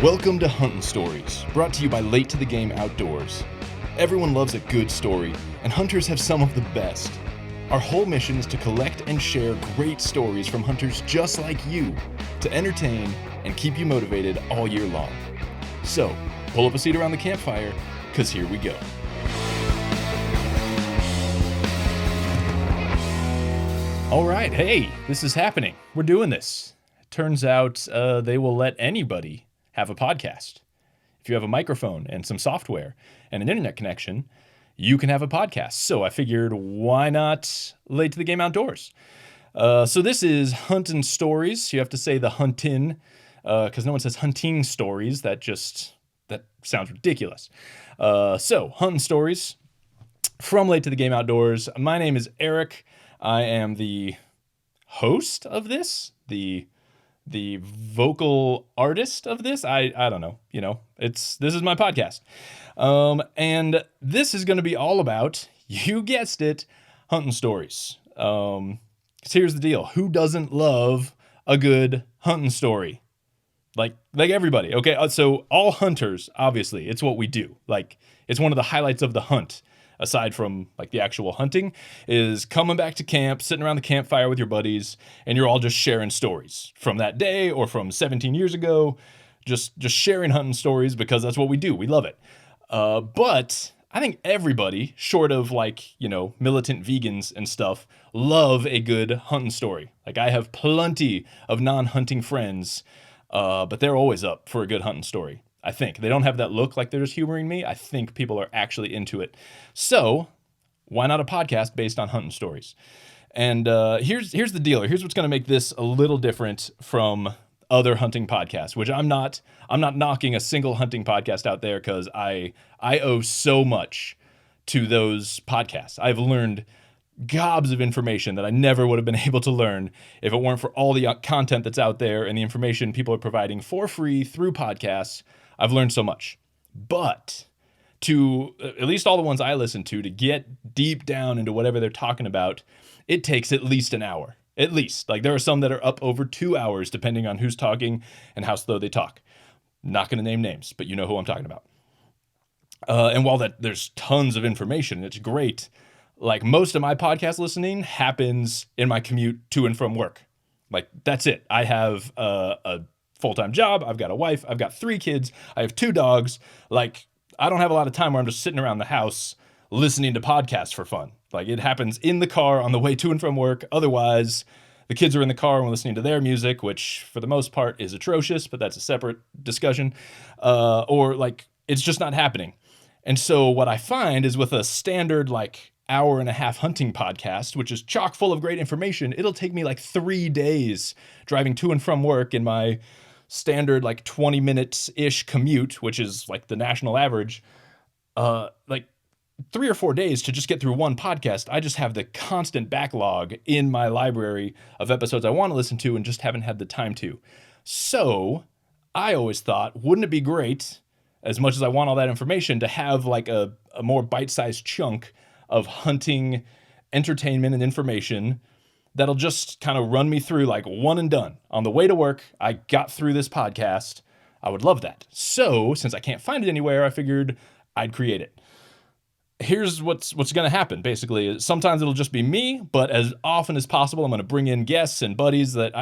Welcome to Huntin' Stories, brought to you by Late to the Game Outdoors. Everyone loves a good story, and hunters have some of the best. Our whole mission is to collect and share great stories from hunters just like you, to entertain and keep you motivated all year long. So, pull up a seat around the campfire, because here we go. All right, hey, this is happening. We're doing this. Turns out they will let anybody have a podcast. If you have a microphone and some software and an internet connection, you can have a podcast. So I figured, why not Late to the Game Outdoors? So this is Huntin' Stories. You have to say the huntin', because no one says hunting stories. That sounds ridiculous. So Huntin' Stories from Late to the Game Outdoors. My name is Eric. I am the host of this, the vocal artist of this. I don't know, this is my podcast. And this is going to be all about, you guessed it, hunting stories. So here's the deal. Who doesn't love a good hunting story? Like everybody. Okay. So all hunters, obviously, it's what we do. Like, it's one of the highlights of the hunt, aside from like the actual hunting, is coming back to camp, sitting around the campfire with your buddies, and you're all just sharing stories from that day or from 17 years ago, just sharing hunting stories because that's what we do. We love it. But I think everybody, short of militant vegans and stuff, love a good hunting story. Like, I have plenty of non-hunting friends, but they're always up for a good hunting story. I think they don't have that look like they're just humoring me. I think people are actually into it. So why not a podcast based on hunting stories? And here's the deal. Here's what's going to make this a little different from other hunting podcasts, which I'm not knocking a single hunting podcast out there, because I owe so much to those podcasts. I've learned gobs of information that I never would have been able to learn if it weren't for all the content that's out there and the information people are providing for free through podcasts. I've learned so much. But to at least all the ones I listen to get deep down into whatever they're talking about, it takes at least an hour. At least. Like, there are some that are up over 2 hours, depending on who's talking and how slow they talk. Not going to name names, but you know who I'm talking about. And while there's tons of information, it's great. Like, most of my podcast listening happens in my commute to and from work. Like, that's it. I have a full-time job. I've got a wife. I've got 3 kids. I have 2 dogs. Like, I don't have a lot of time where I'm just sitting around the house listening to podcasts for fun. Like, it happens in the car on the way to and from work. Otherwise, the kids are in the car and we're listening to their music, which for the most part is atrocious, but that's a separate discussion. Or it's just not happening. And so what I find is, with a standard hour and a half hunting podcast, which is chock full of great information, it'll take me 3 days driving to and from work in my standard 20 minutes-ish commute, which is the national average, 3 or 4 days to just get through one podcast. I just have the constant backlog in my library of episodes I want to listen to and just haven't had the time to. So I always thought, wouldn't it be great, as much as I want all that information, to have a more bite-sized chunk of hunting entertainment and information that'll just kind of run me through one and done. On the way to work, I got through this podcast. I would love that. So since I can't find it anywhere, I figured I'd create it. Here's what's going to happen, basically. Sometimes it'll just be me, but as often as possible, I'm going to bring in guests and buddies that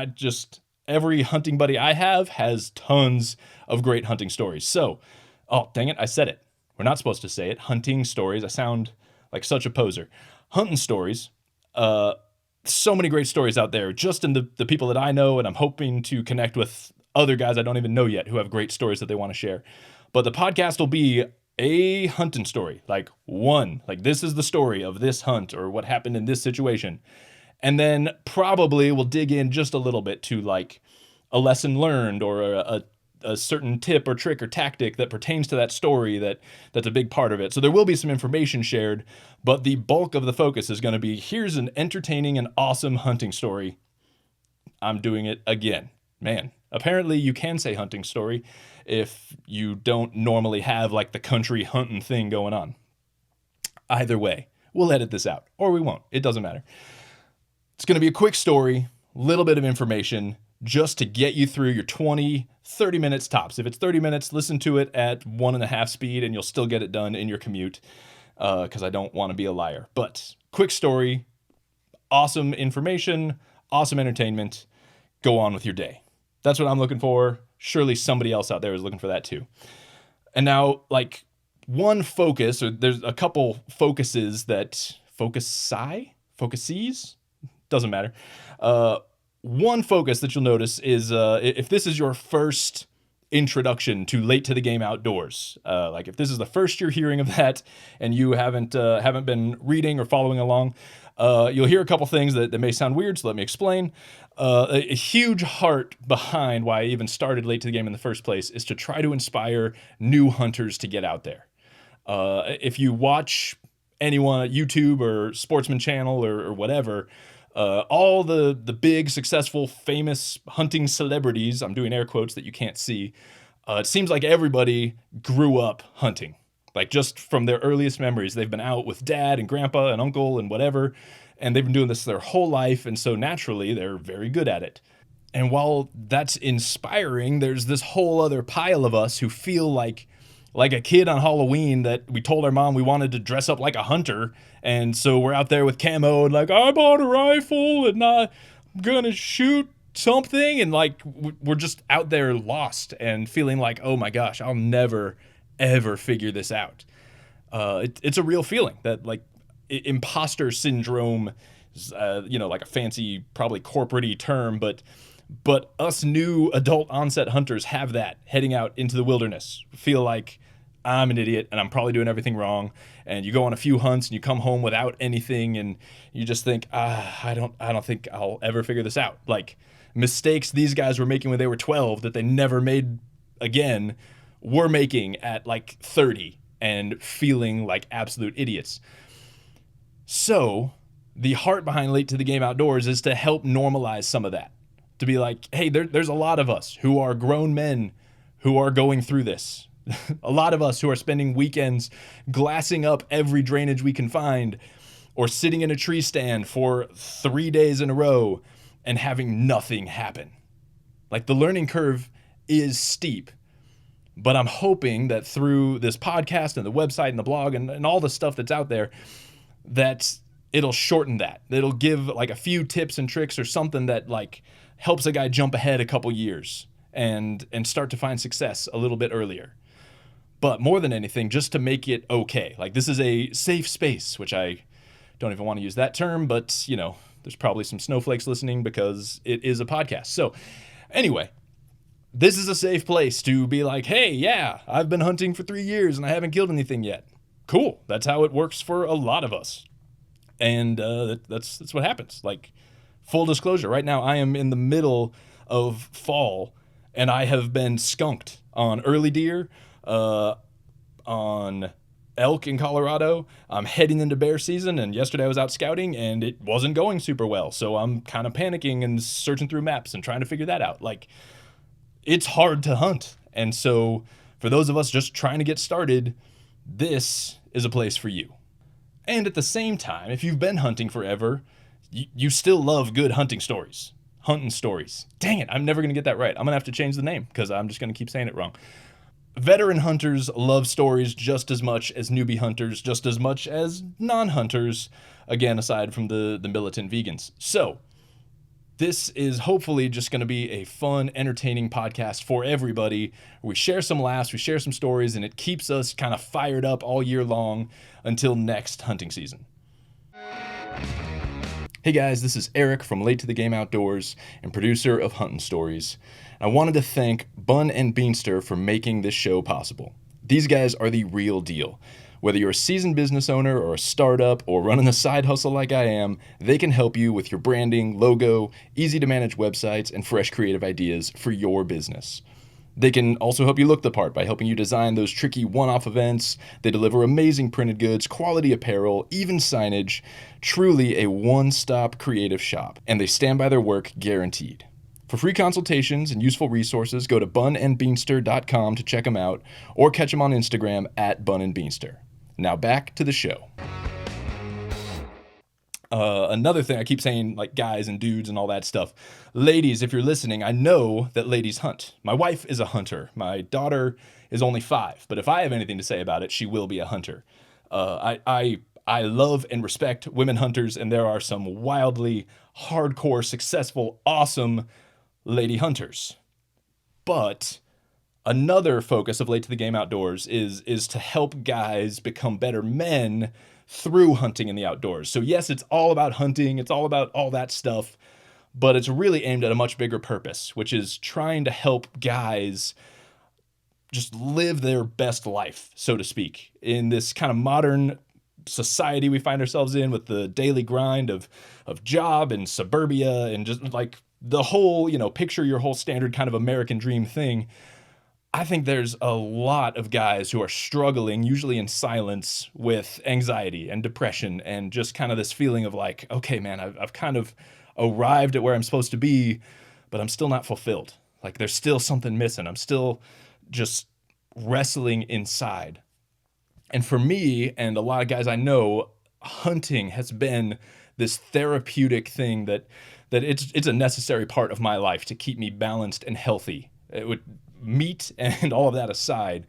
every hunting buddy I have has tons of great hunting stories. So, oh, dang it, I said it. We're not supposed to say it. Hunting stories. I sound like such a poser. Hunting stories. So many great stories out there, just in the people that I know, and I'm hoping to connect with other guys I don't even know yet who have great stories that they want to share. But the podcast will be a hunting story, this is the story of this hunt or what happened in this situation. And then probably we'll dig in just a little bit to a lesson learned or a certain tip or trick or tactic that pertains to that story that's a big part of it. So there will be some information shared, but the bulk of the focus is going to be, here's an entertaining and awesome hunting story. I'm doing it again. Man, apparently you can say hunting story if you don't normally have the country hunting thing going on. Either way, we'll edit this out, or we won't. It doesn't matter. It's going to be a quick story, little bit of information, just to get you through your 20 30 minutes tops. If it's 30 minutes, listen to it at 1.5 speed and you'll still get it done in your commute, because I don't want to be a liar. But quick story, awesome information, awesome entertainment. Go on with your day. That's what I'm looking for. Surely somebody else out there is looking for that too. And now, like, one focus, or there's a couple focuses that focuses, doesn't matter. One focus that you'll notice is if this is your first introduction to Late to the Game Outdoors, like if this is the first you're hearing of that and you haven't been reading or following along, you'll hear a couple things that may sound weird, so let me explain. A huge heart behind why I even started Late to the Game in the first place is to try to inspire new hunters to get out there. If you watch anyone at YouTube or Sportsman Channel or whatever, all the big, successful, famous hunting celebrities, I'm doing air quotes that you can't see, it seems like everybody grew up hunting. Like, just from their earliest memories, they've been out with dad and grandpa and uncle and whatever, and they've been doing this their whole life, and so naturally they're very good at it. And while that's inspiring, there's this whole other pile of us who feel like a kid on Halloween that we told our mom we wanted to dress up like a hunter, and so we're out there with camo and like, I bought a rifle and I'm gonna shoot something, and like we're just out there lost and feeling like, oh my gosh, I'll never ever figure this out. It's a real feeling that, like, imposter syndrome, like a fancy, probably corporate-y term, but us new adult onset hunters have that heading out into the wilderness. Feel like I'm an idiot and I'm probably doing everything wrong. And you go on a few hunts and you come home without anything and you just think, I don't think I'll ever figure this out. Like, mistakes these guys were making when they were 12 that they never made again, we're making at like 30 and feeling like absolute idiots. So the heart behind Late to the Game Outdoors is to help normalize some of that. To be like, hey, there's a lot of us who are grown men who are going through this. A lot of us who are spending weekends glassing up every drainage we can find, or sitting in a tree stand for 3 days in a row and having nothing happen. Like, the learning curve is steep, but I'm hoping that through this podcast and the website and the blog and all the stuff that's out there, that it'll shorten that. It'll give like a few tips and tricks or something that like helps a guy jump ahead a couple years and start to find success a little bit earlier. But more than anything, just to make it okay. Like, this is a safe space, which I don't even want to use that term, but there's probably some snowflakes listening because it is a podcast. So anyway, this is a safe place to be like, hey, yeah, I've been hunting for 3 years and I haven't killed anything yet. Cool. That's how it works for a lot of us. And that's what happens. Like, full disclosure, right now I am in the middle of fall and I have been skunked on early deer, on elk in Colorado. I'm heading into bear season, and yesterday I was out scouting and it wasn't going super well. So I'm kind of panicking and searching through maps and trying to figure that out. Like, it's hard to hunt. And so for those of us just trying to get started, this is a place for you. And at the same time, if you've been hunting forever, you still love good hunting stories. Hunting stories. Dang it, I'm never going to get that right. I'm going to have to change the name because I'm just going to keep saying it wrong. Veteran hunters love stories just as much as newbie hunters, just as much as non-hunters, again, aside from the militant vegans. So this is hopefully just going to be a fun, entertaining podcast for everybody. We share some laughs, we share some stories, and it keeps us kind of fired up all year long until next hunting season. Hey guys, this is Eric from Late to the Game Outdoors and producer of Hunting Stories. I wanted to thank Bun and Beanster for making this show possible. These guys are the real deal. Whether you're a seasoned business owner or a startup or running a side hustle like I am, they can help you with your branding, logo, easy to manage websites, and fresh creative ideas for your business. They can also help you look the part by helping you design those tricky one-off events. They deliver amazing printed goods, quality apparel, even signage. Truly a one-stop creative shop. And they stand by their work guaranteed. For free consultations and useful resources, go to bunandbeanster.com to check them out or catch them on Instagram at bunandbeanster. Now back to the show. Another thing I keep saying, like guys and dudes and all that stuff. Ladies, if you're listening, I know that ladies hunt. My wife is a hunter. My daughter is only 5, but if I have anything to say about it, she will be a hunter. I love and respect women hunters, and there are some wildly hardcore, successful, awesome lady hunters. But another focus of Late to the Game Outdoors is to help guys become better men through hunting in the outdoors. So yes, it's all about hunting, it's all about all that stuff, but it's really aimed at a much bigger purpose, which is trying to help guys just live their best life, so to speak, in this kind of modern society we find ourselves in, with the daily grind of job and suburbia and just like the whole, picture your whole standard kind of American dream thing. I think there's a lot of guys who are struggling, usually in silence, with anxiety and depression and just kind of this feeling of like, okay, man, I've kind of arrived at where I'm supposed to be, but I'm still not fulfilled. Like there's still something missing. I'm still just wrestling inside. And for me and a lot of guys I know, hunting has been this therapeutic thing that it's a necessary part of my life to keep me balanced and healthy. It would meat and all of that aside,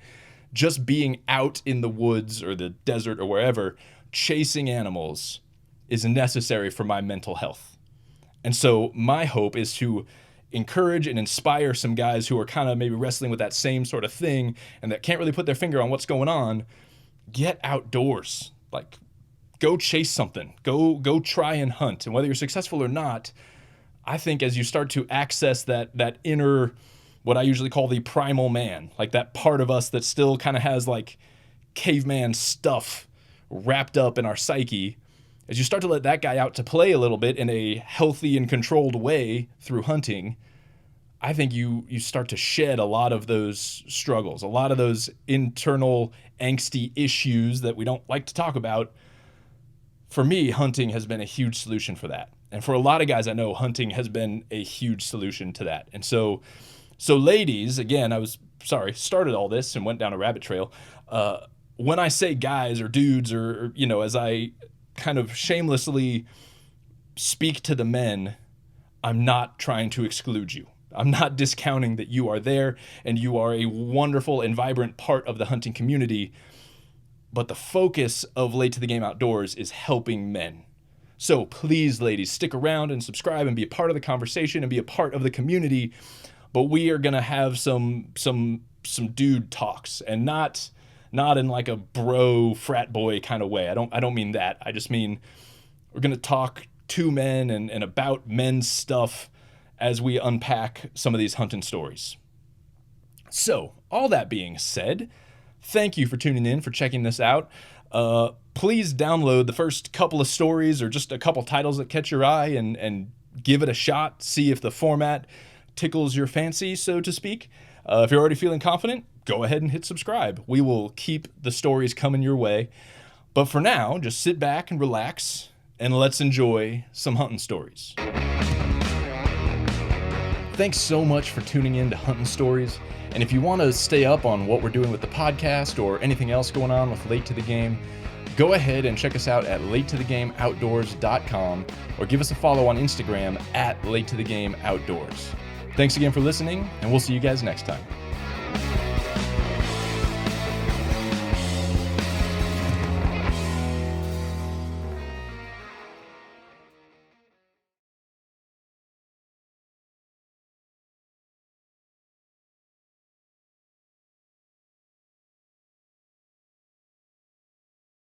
just being out in the woods or the desert or wherever, chasing animals is necessary for my mental health. And so my hope is to encourage and inspire some guys who are kind of maybe wrestling with that same sort of thing and that can't really put their finger on what's going on. Get outdoors, like go chase something, go try and hunt. And whether you're successful or not, I think as you start to access that inner, what I usually call the primal man, like that part of us that still kind of has like caveman stuff wrapped up in our psyche, as you start to let that guy out to play a little bit in a healthy and controlled way through hunting, I think you start to shed a lot of those struggles, a lot of those internal angsty issues that we don't like to talk about. For me, hunting has been a huge solution for that. And for a lot of guys I know, hunting has been a huge solution to that. And so ladies, again, started all this and went down a rabbit trail. When I say guys or dudes or, as I kind of shamelessly speak to the men, I'm not trying to exclude you. I'm not discounting that you are there and you are a wonderful and vibrant part of the hunting community. But the focus of Late to the Game Outdoors is helping men. So please, ladies, stick around and subscribe and be a part of the conversation and be a part of the community. But we are gonna have some dude talks, and not in like a bro frat boy kind of way. I don't mean that. I just mean we're gonna talk to men and about men's stuff as we unpack some of these hunting stories. So all that being said, thank you for tuning in, for checking this out. Please download the first couple of stories or just a couple titles that catch your eye and give it a shot. See if the format tickles your fancy, so to speak. If you're already feeling confident, go ahead and hit subscribe. We will keep the stories coming your way. But for now, just sit back and relax, and let's enjoy some hunting stories. Thanks so much for tuning in to Hunting Stories. And if you want to stay up on what we're doing with the podcast or anything else going on with Late to the Game, go ahead and check us out at latetothegameoutdoors.com or give us a follow on Instagram at latetothegameoutdoors. Thanks again for listening, and we'll see you guys next time.